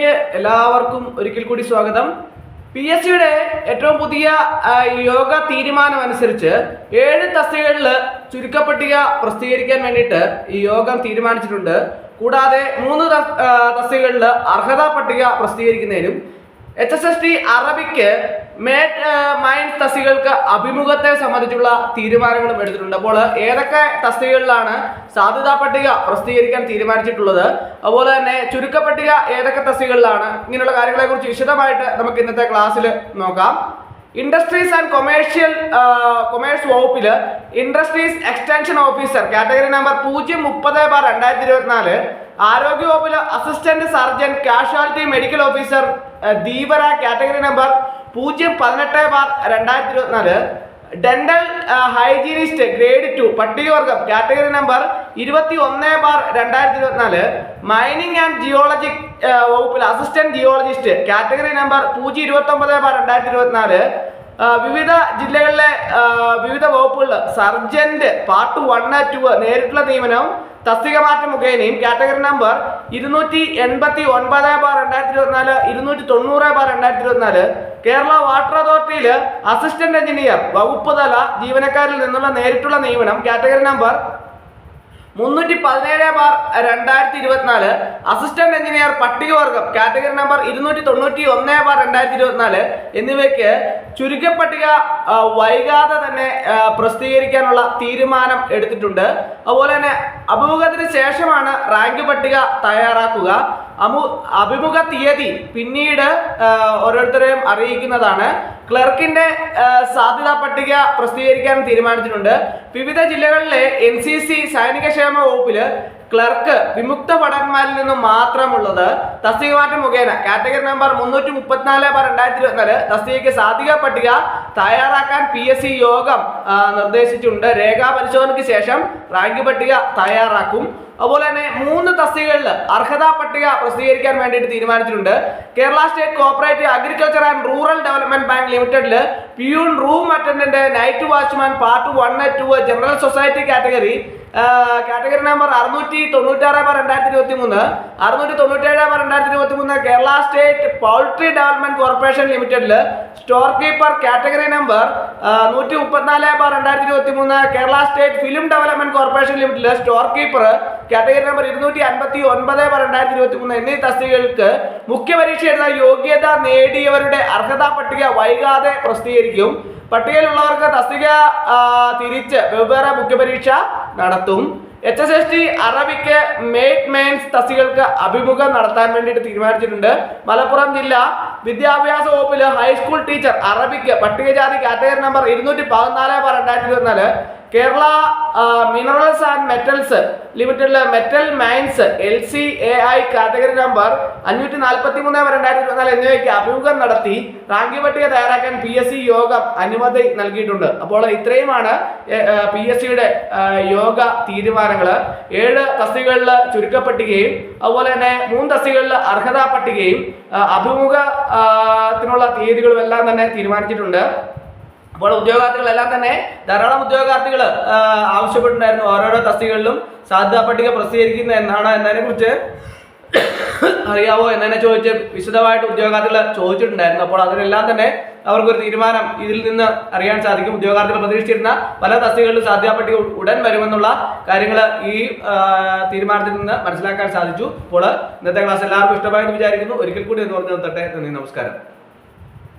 വീഡിയോയിലേക്ക് എല്ലാവർക്കും ഒരിക്കൽ കൂടി സ്വാഗതം. PSCയുടെ ഏറ്റവും പുതിയ യോഗ തീരുമാനം അനുസരിച്ച് 7 തസ്തികകളിൽ ചുരുക്കപ്പട്ടിക പ്രസിദ്ധീകരിക്കാൻ വേണ്ടിയിട്ട് ഈ യോഗം തീരുമാനിച്ചിട്ടുണ്ട്. കൂടാതെ 3 തസ്തികകളിൽ അർഹതാ പട്ടിക പ്രസിദ്ധീകരിക്കുന്നതിനും HSST അറബിക്ക് മൈൻസ് തസ്തികകൾക്ക് അഭിമുഖത്തെ സംബന്ധിച്ചുള്ള തീരുമാനങ്ങളും എടുത്തിട്ടുണ്ട്. അപ്പോൾ ഏതൊക്കെ തസ്തികകളിലാണ് സാധ്യതാ പട്ടിക പ്രസിദ്ധീകരിക്കാൻ തീരുമാനിച്ചിട്ടുള്ളത്, അതുപോലെ തന്നെ ചുരുക്കപ്പട്ടിക ഏതൊക്കെ തസ്തികകളിലാണ്, ഇങ്ങനെയുള്ള കാര്യങ്ങളെക്കുറിച്ച് വിശദമായിട്ട് നമുക്ക് ഇന്നത്തെ ക്ലാസ്സിൽ നോക്കാം. ഇൻഡസ്ട്രീസ് ആൻഡ് കൊമേഴ്സ് വകുപ്പിൽ industries extension officer category number 030/2024, ആരോഗ്യ വകുപ്പിൽ assistant surgeon casualty medical officer ദീപര category number 018/2024, dental hygienist grade 2 പട്ടികവർഗം category number 21/2024, mining and geology വകുപ്പിൽ അസിസ്റ്റന്റ് ജിയോളജിസ്റ്റ് കാറ്റഗറി നമ്പർ 029/2024, വിവിധ ജില്ലകളിലെ വിവിധ വകുപ്പുകളിൽ സർജന്റ് പാർട്ട് 1, 2 നേരിട്ടുള്ള നിയമനം തസ്തിക മാറ്റം മുഖേനയും കാറ്റഗറി നമ്പർ 289/2024, 290/2024, കേരള വാട്ടർ അതോറിറ്റിയിൽ അസിസ്റ്റന്റ് എഞ്ചിനീയർ വകുപ്പ് തല ജീവനക്കാരിൽ നിന്നുള്ള നേരിട്ടുള്ള നിയമനം കാറ്റഗറി നമ്പർ 317/2024, അസിസ്റ്റന്റ് എഞ്ചിനീയർ പട്ടികവർഗം കാറ്റഗറി നമ്പർ 291/2024 എന്നിവയ്ക്ക് ചുരുക്കപ്പട്ടിക വൈകാതെ തന്നെ പ്രസിദ്ധീകരിക്കാനുള്ള തീരുമാനം എടുത്തിട്ടുണ്ട്. അതുപോലെ തന്നെ അഭിമുഖത്തിന് ശേഷമാണ് റാങ്ക് പട്ടിക തയ്യാറാക്കുക. അഭിമുഖ തീയതി പിന്നീട് ഓരോരുത്തരെയും അറിയിക്കുന്നതാണ്. ക്ലർക്കിന്റെ സാധ്യതാ പട്ടിക പ്രസിദ്ധീകരിക്കാൻ തീരുമാനിച്ചിട്ടുണ്ട്. വിവിധ ജില്ലകളിലെ NCC സൈനിക ക്ഷേമ വകുപ്പില് ക്ലർക്ക് വിമുക്ത ഭടന്മാരിൽ നിന്നും മാത്രമുള്ളത് തസ്തിക മാറ്റം മുഖേന കാറ്റഗറി നമ്പർ 334/2024 തസ്തികയ്ക്ക് സാധ്യതാ പട്ടിക തയ്യാറാക്കാൻ PSC യോഗം നിർദ്ദേശിച്ചിട്ടുണ്ട്. രേഖാ പരിശോധനയ്ക്ക് ശേഷം റാങ്ക് പട്ടിക തയ്യാറാക്കും. അതുപോലെ തന്നെ 3 തസ്തികകളിൽ അർഹതാ പട്ടിക പ്രസിദ്ധീകരിക്കാൻ വേണ്ടിയിട്ട് തീരുമാനിച്ചിട്ടുണ്ട്. Kerala state cooperative agriculture and rural development bank ലിമിറ്റഡില് peon room attendant night watchman part 1, 2 general society category number 696/2023, 697/2023 Kerala state poultry development corporation ലിമിറ്റഡില് store keeper category number 134/2023, Kerala state film development corporation ലിമിറ്റഡില് സ്റ്റോർ കീപ്പർ കാറ്റഗറി നമ്പർ 259/2023 എന്നീ തസ്തികകൾക്ക് മുഖ്യ പരീക്ഷ എഴുതാൻ യോഗ്യത നേടിയവരുടെ അർഹതാ പട്ടിക വൈകാതെ പ്രസിദ്ധീകരിക്കും. പട്ടികയിലുള്ളവർക്ക് തസ്തിക തിരിച്ച് വെവ്വേറെ മുഖ്യപരീക്ഷ നടത്തും. HSST അറബിക്ക് മെയിൻസ് തസ്തികകൾക്ക് അഭിമുഖം നടത്താൻ വേണ്ടിയിട്ട് തീരുമാനിച്ചിട്ടുണ്ട്. മലപ്പുറം ജില്ല വിദ്യാഭ്യാസ വകുപ്പിൽ ഹൈസ്കൂൾ ടീച്ചർ അറബിക്ക് പട്ടികജാതി category number 214/2024, Kerala minerals and metals ലിമിറ്റഡിലെ metal mines LCAI category number 543/2024 എന്നിവയ്ക്ക് അഭിമുഖം നടത്തി റാങ്ക് പട്ടിക തയ്യാറാക്കാൻ PSC യോഗം അനുമതി നൽകിയിട്ടുണ്ട്. അപ്പോൾ ഇത്രയുമാണ് PSCയുടെ യോഗ തീരുമാനങ്ങൾ. 7 തസ്തികകളിൽ ചുരുക്കപ്പട്ടികയും അതുപോലെ തന്നെ 3 തസ്തികകളിൽ അർഹതാ പട്ടികയും അഭിമുഖത്തിനുള്ള തീയതികളും എല്ലാം തന്നെ തീരുമാനിച്ചിട്ടുണ്ട്. അപ്പോൾ ഉദ്യോഗാർത്ഥികളെല്ലാം തന്നെ ധാരാളം ഉദ്യോഗാർത്ഥികൾ ആവശ്യപ്പെട്ടിട്ടുണ്ടായിരുന്നു ഓരോരോ തസ്തികകളിലും സാധ്യതാ പട്ടിക പ്രസിദ്ധീകരിക്കുന്ന എന്നാണ് എന്നതിനെക്കുറിച്ച് അറിയാവോ എന്നതിനെ ചോദിച്ച് വിശദമായിട്ട് ഉദ്യോഗാർത്ഥികൾ ചോദിച്ചിട്ടുണ്ടായിരുന്നു. അപ്പോൾ അതിനെല്ലാം തന്നെ അവർക്കൊരു തീരുമാനം ഇതിൽ നിന്ന് അറിയാൻ സാധിക്കും. ഉദ്യോഗാർത്ഥികൾ പ്രതീക്ഷിച്ചിരുന്ന പല തസ്തികകളിലും സാധ്യതാ പട്ടിക ഉടൻ വരുമെന്നുള്ള കാര്യങ്ങൾ ഈ തീരുമാനത്തിൽ നിന്ന് മനസ്സിലാക്കാൻ സാധിച്ചു. അപ്പോൾ ഇന്നത്തെ ക്ലാസ് എല്ലാവർക്കും ഇഷ്ടമായെന്ന് വിചാരിക്കുന്നു. ഒരിക്കൽ കൂടി എന്ന് പറഞ്ഞു നിർത്തട്ടെ. നന്ദി, നമസ്കാരം.